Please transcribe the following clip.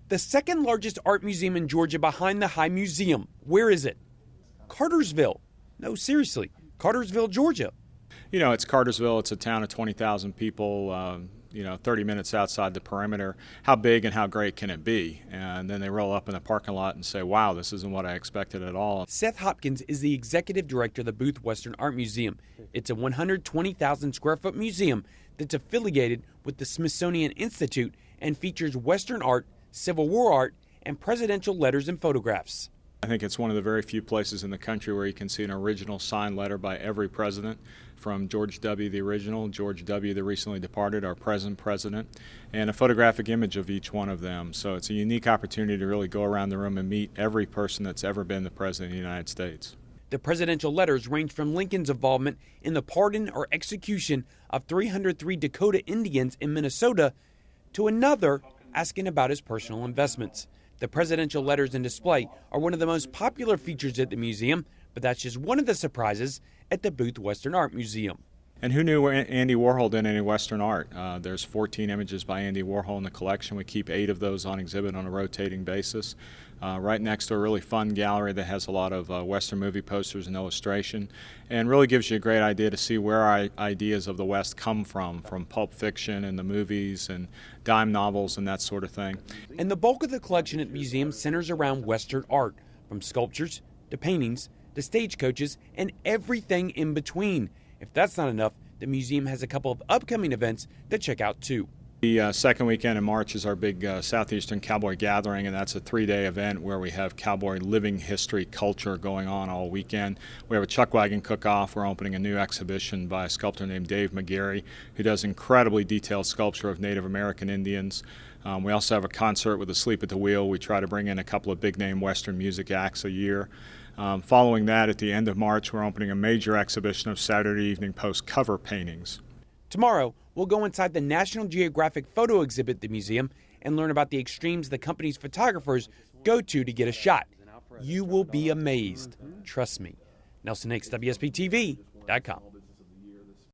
The second largest art museum in Georgia behind the High Museum. Where is it? Cartersville. No, seriously, Cartersville, Georgia. You know, it's Cartersville. It's a town of 20,000 people, 30 minutes outside the perimeter. How big and how great can it be? And then they roll up in the parking lot and say, wow, this isn't what I expected at all. Seth Hopkins is the executive director of the Booth Western Art Museum. It's a 120,000 square foot museum that's affiliated with the Smithsonian Institute and features Western art, Civil War art, and presidential letters and photographs. I think it's one of the very few places in the country where you can see an original signed letter by every president, from George W., the original, George W., the recently departed, our present president, and a photographic image of each one of them. So it's a unique opportunity to really go around the room and meet every person that's ever been the president of the United States. The presidential letters range from Lincoln's involvement in the pardon or execution of 303 Dakota Indians in Minnesota to another asking about his personal investments. The presidential letters in display are one of the most popular features at the museum, but that's just one of the surprises at the Booth Western Art Museum. And who knew Andy Warhol did any Western art? There's 14 images by Andy Warhol in the collection. We keep 8 of those on exhibit on a rotating basis. Right next to a really fun gallery that has a lot of Western movie posters and illustration, and really gives you a great idea to see where our ideas of the West come from Pulp Fiction and the movies and dime novels and that sort of thing. And the bulk of the collection at the museum centers around Western art, from sculptures to paintings to stagecoaches and everything in between. If that's not enough, the museum has a couple of upcoming events to check out too. The second weekend in March is our big Southeastern Cowboy Gathering, and that's a 3-day event where we have cowboy living history culture going on all weekend. We have a chuck wagon cook-off. We're opening a new exhibition by a sculptor named Dave McGarry, who does incredibly detailed sculpture of Native American Indians. We also have a concert with Asleep at the Wheel. We try to bring in a couple of big-name Western music acts a year. Following that, at the end of March, we're opening a major exhibition of Saturday Evening Post cover paintings. Tomorrow, we'll go inside the National Geographic photo exhibit at the museum and learn about the extremes the company's photographers go to get a shot. You will be amazed. Trust me. Nelson Hicks, WSB-TV.com.